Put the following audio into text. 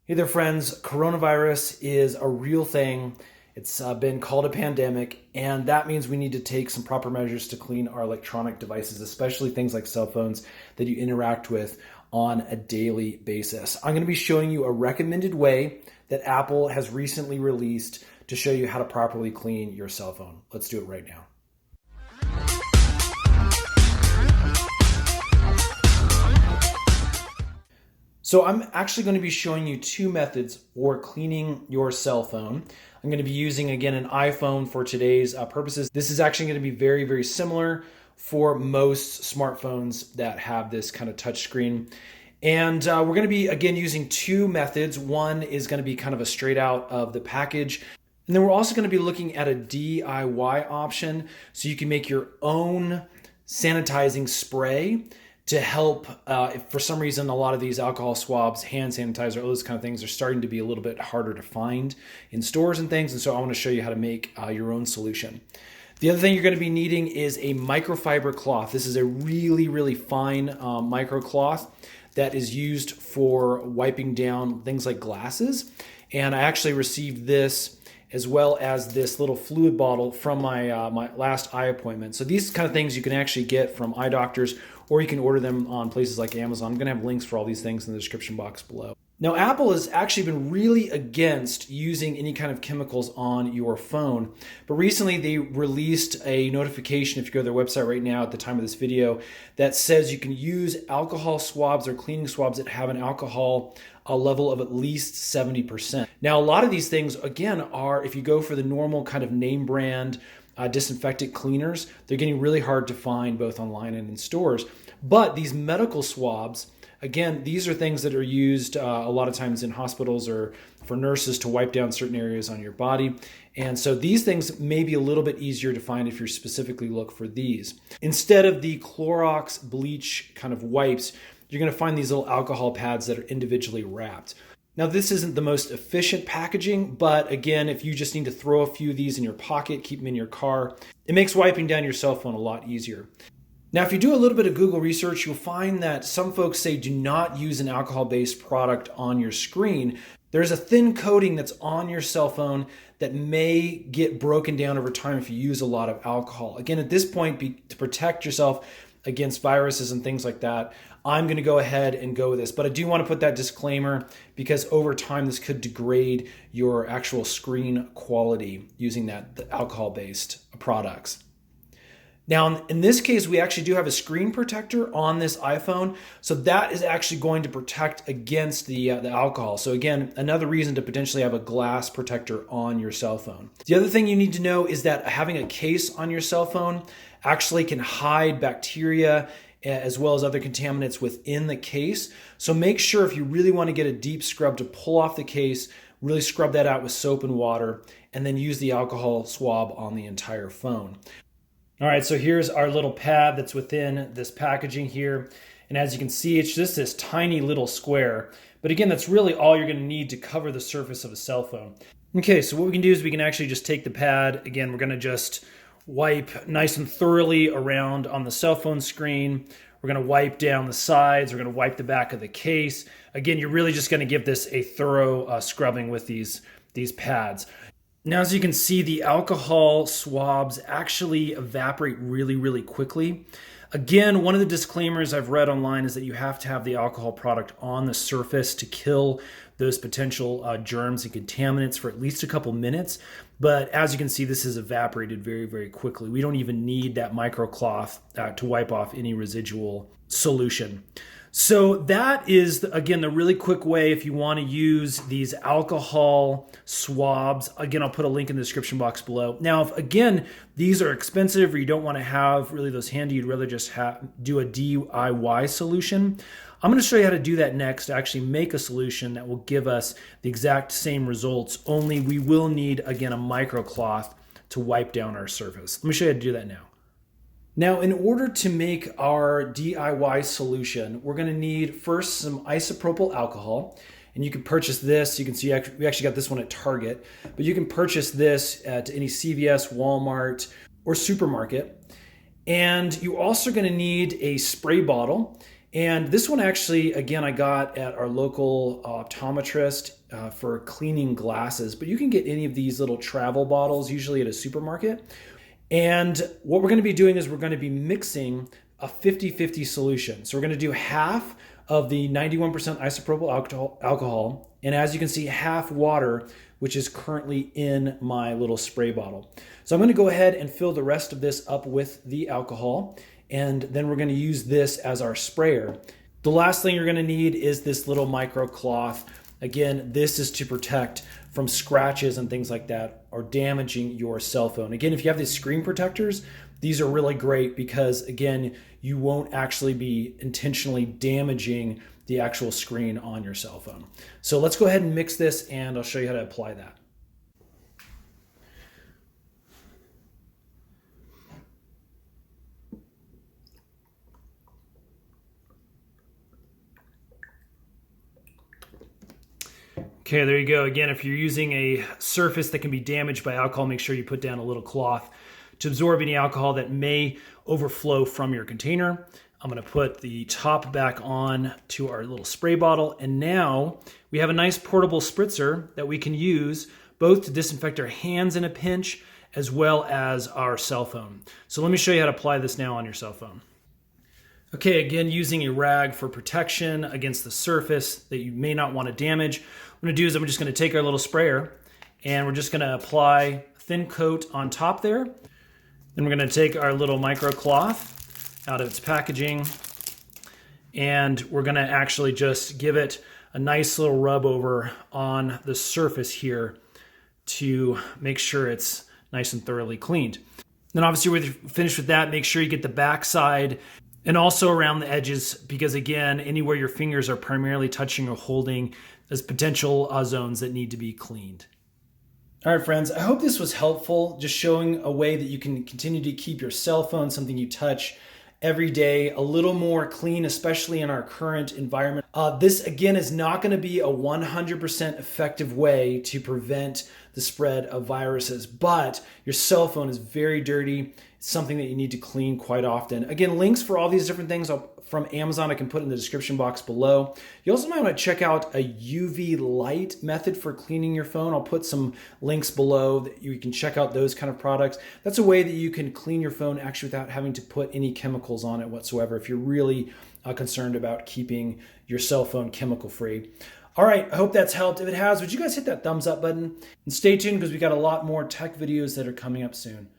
Hey there, friends. Coronavirus is a real thing. It's been called a pandemic, and that means we need to take some proper measures to clean our electronic devices, especially things like cell phones that you interact with on a daily basis. I'm going to be showing you a recommended way that Apple has recently released to show you how to properly clean your cell phone. Let's do it right now. So I'm actually going to be showing you two methods for cleaning your cell phone. I'm going to be using, again, an iPhone for today's purposes. This is actually going to be very, very similar for most smartphones that have this kind of touch screen. And we're going to be, again, using two methods. One is going to be kind of a straight out of the package. And then we're also going to be looking at a DIY option so you can make your own sanitizing spray to help, if for some reason a lot of these alcohol swabs, hand sanitizer, all those kind of things are starting to be a little bit harder to find in stores and things. And so I want to show you how to make your own solution. The other thing you're going to be needing is a microfiber cloth. This is a really, really fine micro cloth that is used for wiping down things like glasses. And I actually received this as well as this little fluid bottle from my last eye appointment. So these kind of things you can actually get from eye doctors, or you can order them on places like Amazon. I'm going to have links for all these things in the description box below. Now, Apple has actually been really against using any kind of chemicals on your phone, but recently they released a notification, if you go to their website right now at the time of this video, that says you can use alcohol swabs or cleaning swabs that have an alcohol level of at least 70%. Now, a lot of these things, again, are, if you go for the normal kind of name brand disinfectant cleaners, they're getting really hard to find both online and in stores. But these medical swabs, again, these are things that are used a lot of times in hospitals or for nurses to wipe down certain areas on your body. And so these things may be a little bit easier to find if you specifically look for these. Instead of the Clorox bleach kind of wipes, you're going to find these little alcohol pads that are individually wrapped. Now, this isn't the most efficient packaging, but again, if you just need to throw a few of these in your pocket, keep them in your car, it makes wiping down your cell phone a lot easier. Now, if you do a little bit of Google research, you'll find that some folks say do not use an alcohol-based product on your screen. There's a thin coating that's on your cell phone that may get broken down over time if you use a lot of alcohol. Again, at this point, to protect yourself against viruses and things like that, I'm going to go ahead and go with this. But I do want to put that disclaimer because over time this could degrade your actual screen quality using the alcohol-based products. Now, in this case, we actually do have a screen protector on this iPhone. So that is actually going to protect against the alcohol. So again, another reason to potentially have a glass protector on your cell phone. The other thing you need to know is that having a case on your cell phone actually can hide bacteria as well as other contaminants within the case. So make sure if you really want to get a deep scrub to pull off the case, really scrub that out with soap and water, and then use the alcohol swab on the entire phone. All right, so here's our little pad that's within this packaging here. And as you can see, it's just this tiny little square. But again, that's really all you're going to need to cover the surface of a cell phone. Okay, so what we can do is we can actually just take the pad. Again, we're going to just wipe nice and thoroughly around on the cell phone screen. We're going to wipe down the sides. We're going to wipe the back of the case. Again, you're really just going to give this a thorough scrubbing with these pads. Now, as you can see, the alcohol swabs actually evaporate really, really quickly. Again, one of the disclaimers I've read online is that you have to have the alcohol product on the surface to kill those potential germs and contaminants for at least a couple minutes. But as you can see, this is evaporated very, very quickly. We don't even need that microcloth to wipe off any residual solution. So that is, again, the really quick way if you want to use these alcohol swabs. Again, I'll put a link in the description box below. Now, if, again, these are expensive or you don't want to have really those handy, you'd rather just do a DIY solution, I'm going to show you how to do that next, to actually make a solution that will give us the exact same results, only we will need, again, a microcloth to wipe down our surface. Let me show you how to do that now. Now, in order to make our DIY solution, we're going to need first some isopropyl alcohol. And you can purchase this. You can see we actually got this one at Target. But you can purchase this at any CVS, Walmart, or supermarket. And you're also going to need a spray bottle. And this one actually, again, I got at our local optometrist for cleaning glasses, but you can get any of these little travel bottles, usually at a supermarket. And what we're going to be doing is we're going to be mixing a 50-50 solution. So we're going to do half of the 91% isopropyl alcohol, and as you can see, half water, which is currently in my little spray bottle. So I'm going to go ahead and fill the rest of this up with the alcohol, and then we're going to use this as our sprayer. The last thing you're going to need is this little micro cloth. Again, this is to protect from scratches and things like that or damaging your cell phone. Again, if you have these screen protectors, these are really great because, again, you won't actually be intentionally damaging the actual screen on your cell phone. So let's go ahead and mix this, and I'll show you how to apply that. Okay, there you go. Again, if you're using a surface that can be damaged by alcohol, make sure you put down a little cloth to absorb any alcohol that may overflow from your container. I'm going to put the top back on to our little spray bottle. And now we have a nice portable spritzer that we can use both to disinfect our hands in a pinch as well as our cell phone. So let me show you how to apply this now on your cell phone. Okay, again, using a rag for protection against the surface that you may not want to damage. What I'm going to do is I'm just going to take our little sprayer and we're just going to apply a thin coat on top there. Then we're going to take our little micro cloth out of its packaging and we're going to actually just give it a nice little rub over on the surface here to make sure it's nice and thoroughly cleaned. Then obviously when you're finished with that, make sure you get the back side and also around the edges, because again, anywhere your fingers are primarily touching or holding, there's potential zones that need to be cleaned. All right, friends, I hope this was helpful, just showing a way that you can continue to keep your cell phone, something you touch every day, a little more clean, especially in our current environment. This, again, is not going to be a 100% effective way to prevent the spread of viruses, but your cell phone is very dirty. It's something that you need to clean quite often. Again, links for all these different things from Amazon I can put in the description box below. You also might want to check out a UV light method for cleaning your phone. I'll put some links below that you can check out those kind of products. That's a way that you can clean your phone actually without having to put any chemicals on it whatsoever if you're really concerned about keeping your cell phone chemical free. All right, I hope that's helped. If it has, would you guys hit that thumbs up button? And stay tuned because we got a lot more tech videos that are coming up soon.